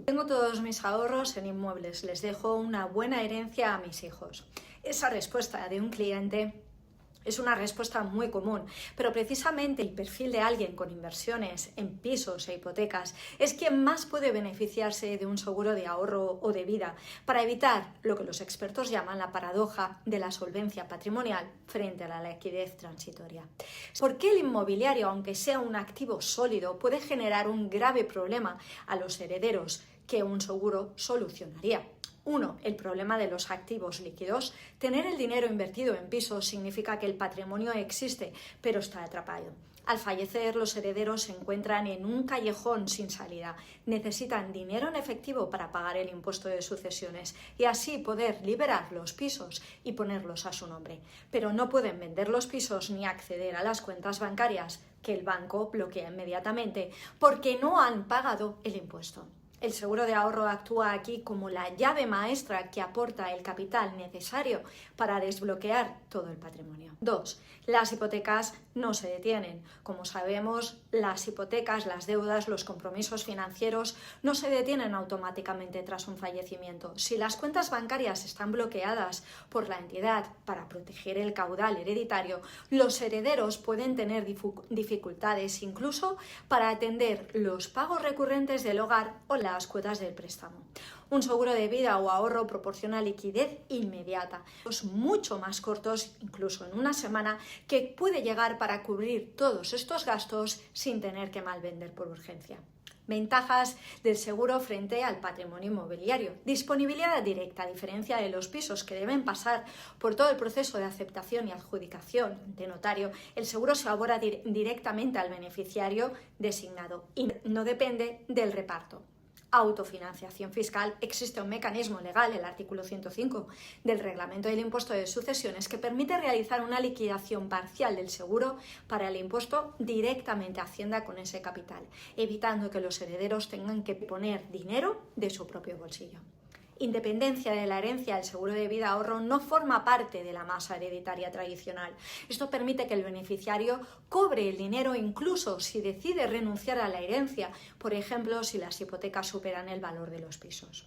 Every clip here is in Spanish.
Tengo todos mis ahorros en inmuebles, les dejo una buena herencia a mis hijos. Esa respuesta de un cliente es una respuesta muy común, pero precisamente el perfil de alguien con inversiones en pisos e hipotecas es quien más puede beneficiarse de un seguro de ahorro o de vida para evitar lo que los expertos llaman la paradoja de la solvencia patrimonial frente a la liquidez transitoria. ¿Por qué el inmobiliario, aunque sea un activo sólido, puede generar un grave problema a los herederos que un seguro solucionaría? 1. El problema de los activos líquidos. Tener el dinero invertido en pisos significa que el patrimonio existe, pero está atrapado. Al fallecer, los herederos se encuentran en un callejón sin salida. Necesitan dinero en efectivo para pagar el impuesto de sucesiones y así poder liberar los pisos y ponerlos a su nombre. Pero no pueden vender los pisos ni acceder a las cuentas bancarias que el banco bloquea inmediatamente porque no han pagado el impuesto. El seguro de ahorro actúa aquí como la llave maestra que aporta el capital necesario para desbloquear todo el patrimonio. 2. Las hipotecas no se detienen. Como sabemos, las hipotecas, las deudas, los compromisos financieros no se detienen automáticamente tras un fallecimiento. Si las cuentas bancarias están bloqueadas por la entidad para proteger el caudal hereditario, los herederos pueden tener dificultades incluso para atender los pagos recurrentes del hogar o las cuotas del préstamo. Un seguro de vida o ahorro proporciona liquidez inmediata, mucho más cortos, incluso en una semana, que puede llegar para cubrir todos estos gastos sin tener que malvender por urgencia. Ventajas del seguro frente al patrimonio inmobiliario. Disponibilidad directa, a diferencia de los pisos que deben pasar por todo el proceso de aceptación y adjudicación ante notario, el seguro se abona directamente al beneficiario designado y no depende del reparto. Autofinanciación fiscal. Existe un mecanismo legal, el artículo 105 del Reglamento del Impuesto de Sucesiones, que permite realizar una liquidación parcial del seguro para el impuesto directamente a Hacienda con ese capital, evitando que los herederos tengan que poner dinero de su propio bolsillo. Independencia de la herencia, el seguro de vida ahorro no forma parte de la masa hereditaria tradicional. Esto permite que el beneficiario cobre el dinero incluso si decide renunciar a la herencia, por ejemplo, si las hipotecas superan el valor de los pisos.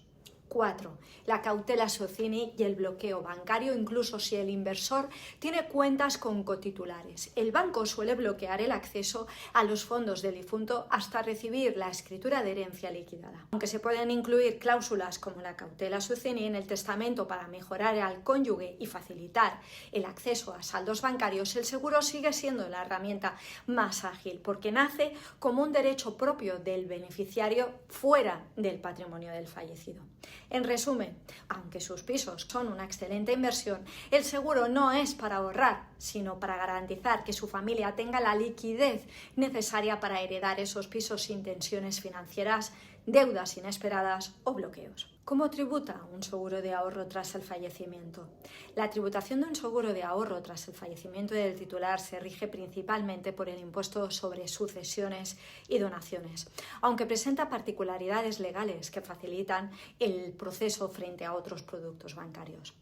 4. La cautela socini y el bloqueo bancario, incluso si el inversor tiene cuentas con cotitulares. El banco suele bloquear el acceso a los fondos del difunto hasta recibir la escritura de herencia liquidada. Aunque se pueden incluir cláusulas como la cautela socini en el testamento para mejorar al cónyuge y facilitar el acceso a saldos bancarios, el seguro sigue siendo la herramienta más ágil porque nace como un derecho propio del beneficiario fuera del patrimonio del fallecido. En resumen, aunque sus pisos son una excelente inversión, el seguro no es para ahorrar, sino para garantizar que su familia tenga la liquidez necesaria para heredar esos pisos sin tensiones financieras, deudas inesperadas o bloqueos. ¿Cómo tributa un seguro de ahorro tras el fallecimiento? La tributación de un seguro de ahorro tras el fallecimiento del titular se rige principalmente por el impuesto sobre sucesiones y donaciones, aunque presenta particularidades legales que facilitan el proceso frente a otros productos bancarios.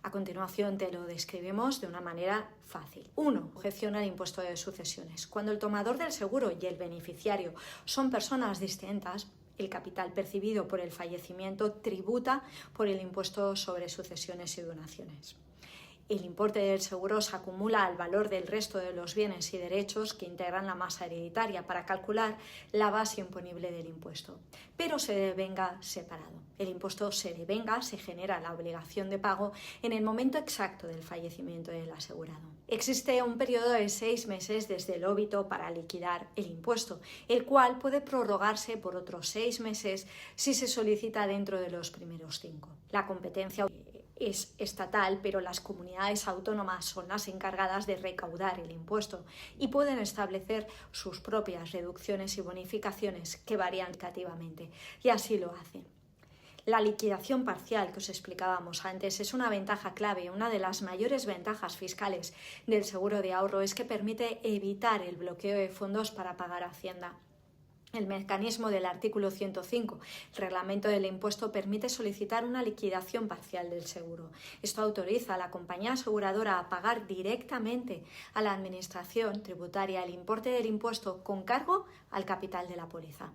A continuación te lo describimos de una manera fácil. 1. Objeción al impuesto de sucesiones. Cuando el tomador del seguro y el beneficiario son personas distintas, el capital percibido por el fallecimiento tributa por el impuesto sobre sucesiones y donaciones. El importe del seguro se acumula al valor del resto de los bienes y derechos que integran la masa hereditaria para calcular la base imponible del impuesto, pero se devenga separado. El impuesto se devenga, se genera la obligación de pago en el momento exacto del fallecimiento del asegurado. Existe un periodo de 6 meses desde el óbito para liquidar el impuesto, el cual puede prorrogarse por otros 6 meses si se solicita dentro de los primeros 5. La competencia es estatal, pero las comunidades autónomas son las encargadas de recaudar el impuesto y pueden establecer sus propias reducciones y bonificaciones que varían significativamente, y así lo hacen. La liquidación parcial que os explicábamos antes es una ventaja clave. Una de las mayores ventajas fiscales del seguro de ahorro es que permite evitar el bloqueo de fondos para pagar a Hacienda. El mecanismo del artículo 105, el reglamento del impuesto, permite solicitar una liquidación parcial del seguro. Esto autoriza a la compañía aseguradora a pagar directamente a la administración tributaria el importe del impuesto con cargo al capital de la póliza.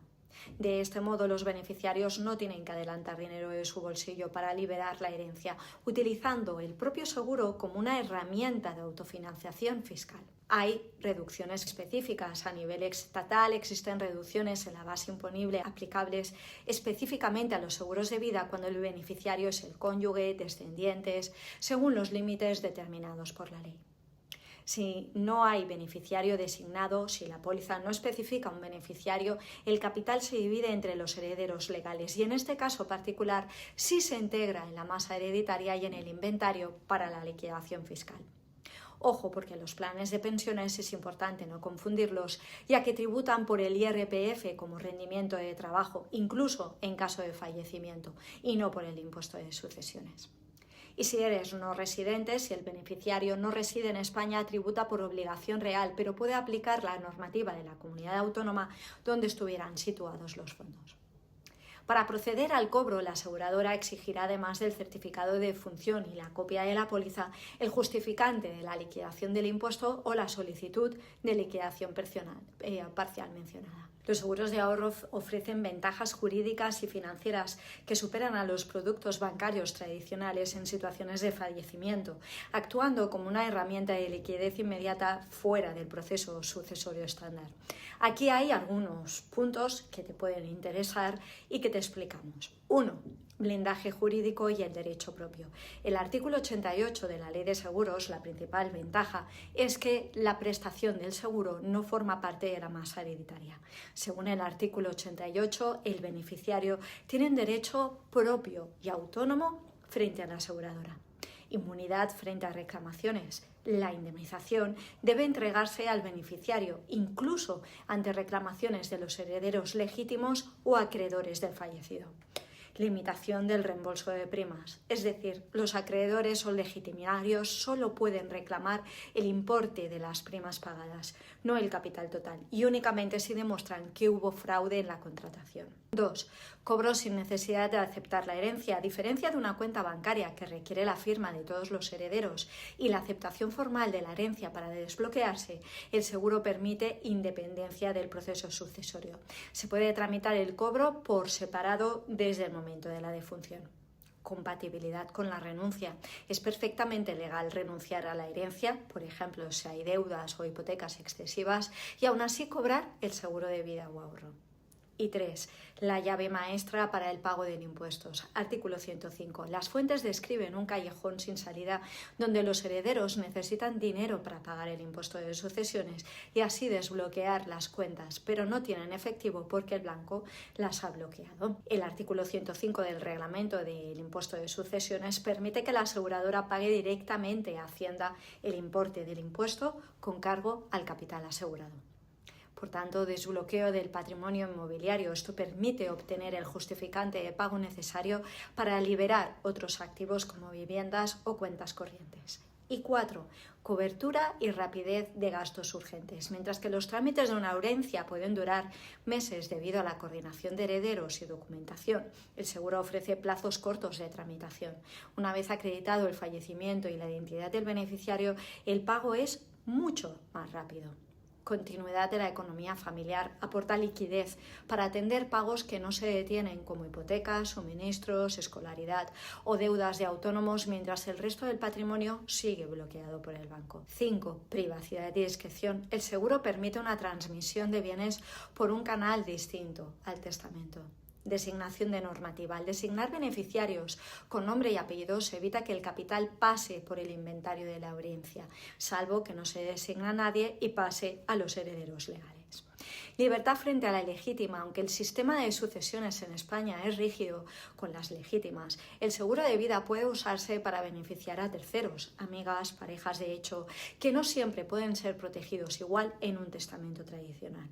De este modo, los beneficiarios no tienen que adelantar dinero de su bolsillo para liberar la herencia, utilizando el propio seguro como una herramienta de autofinanciación fiscal. Hay reducciones específicas a nivel estatal, existen reducciones en la base imponible aplicables específicamente a los seguros de vida cuando el beneficiario es el cónyuge, descendientes, según los límites determinados por la ley. Si no hay beneficiario designado, si la póliza no especifica un beneficiario, el capital se divide entre los herederos legales y en este caso particular sí se integra en la masa hereditaria y en el inventario para la liquidación fiscal. Ojo, porque los planes de pensiones es importante no confundirlos, ya que tributan por el IRPF como rendimiento de trabajo, incluso en caso de fallecimiento, y no por el impuesto de sucesiones. Y si eres no residente, si el beneficiario no reside en España, tributa por obligación real, pero puede aplicar la normativa de la comunidad autónoma donde estuvieran situados los fondos. Para proceder al cobro, la aseguradora exigirá, además del certificado de defunción y la copia de la póliza, el justificante de la liquidación del impuesto o la solicitud de liquidación parcial mencionada. Los seguros de ahorro ofrecen ventajas jurídicas y financieras que superan a los productos bancarios tradicionales en situaciones de fallecimiento, actuando como una herramienta de liquidez inmediata fuera del proceso sucesorio estándar. Aquí hay algunos puntos que te pueden interesar y que te explicamos. 1. Blindaje jurídico y el derecho propio. El artículo 88 de la Ley de Seguros, la principal ventaja es que la prestación del seguro no forma parte de la masa hereditaria. Según el artículo 88, el beneficiario tiene un derecho propio y autónomo frente a la aseguradora. Inmunidad frente a reclamaciones. La indemnización debe entregarse al beneficiario, incluso ante reclamaciones de los herederos legítimos o acreedores del fallecido. Limitación del reembolso de primas, es decir, los acreedores o legitimarios solo pueden reclamar el importe de las primas pagadas, no el capital total, y únicamente si demuestran que hubo fraude en la contratación. 2. Cobro sin necesidad de aceptar la herencia, a diferencia de una cuenta bancaria que requiere la firma de todos los herederos y la aceptación formal de la herencia para desbloquearse, el seguro permite independencia del proceso sucesorio. Se puede tramitar el cobro por separado desde el momento de la defunción. Compatibilidad con la renuncia. Es perfectamente legal renunciar a la herencia, por ejemplo, si hay deudas o hipotecas excesivas, y aún así cobrar el seguro de vida o ahorro. Y 3. La llave maestra para el pago de impuestos. Artículo 105. Las fuentes describen un callejón sin salida donde los herederos necesitan dinero para pagar el impuesto de sucesiones y así desbloquear las cuentas, pero no tienen efectivo porque el banco las ha bloqueado. El artículo 105 del reglamento del impuesto de sucesiones permite que la aseguradora pague directamente a Hacienda el importe del impuesto con cargo al capital asegurado. Por tanto, desbloqueo del patrimonio inmobiliario. Esto permite obtener el justificante de pago necesario para liberar otros activos como viviendas o cuentas corrientes. Y 4. Cobertura y rapidez de gastos urgentes. Mientras que los trámites de una herencia pueden durar meses debido a la coordinación de herederos y documentación, el seguro ofrece plazos cortos de tramitación. Una vez acreditado el fallecimiento y la identidad del beneficiario, el pago es mucho más rápido. Continuidad de la economía familiar aporta liquidez para atender pagos que no se detienen como hipotecas, suministros, escolaridad o deudas de autónomos mientras el resto del patrimonio sigue bloqueado por el banco. 5. Privacidad y discreción. El seguro permite una transmisión de bienes por un canal distinto al testamento. Designación de normativa. Al designar beneficiarios con nombre y apellido se evita que el capital pase por el inventario de la herencia, salvo que no se designa a nadie y pase a los herederos legales. Libertad frente a la legítima. Aunque el sistema de sucesiones en España es rígido con las legítimas, el seguro de vida puede usarse para beneficiar a terceros, amigas, parejas de hecho, que no siempre pueden ser protegidos igual en un testamento tradicional.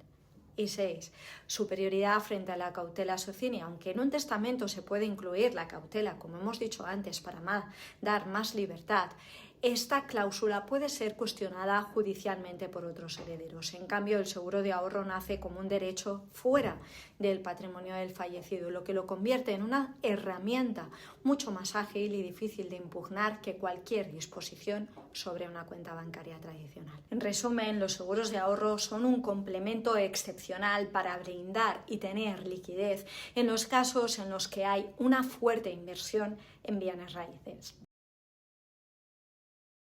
Y 6. Superioridad frente a la cautela socinia. Aunque en un testamento se puede incluir la cautela, como hemos dicho antes, para dar más libertad, esta cláusula puede ser cuestionada judicialmente por otros herederos. En cambio, el seguro de ahorro nace como un derecho fuera del patrimonio del fallecido, lo que lo convierte en una herramienta mucho más ágil y difícil de impugnar que cualquier disposición sobre una cuenta bancaria tradicional. En resumen, los seguros de ahorro son un complemento excepcional para brindar y tener liquidez en los casos en los que hay una fuerte inversión en bienes raíces.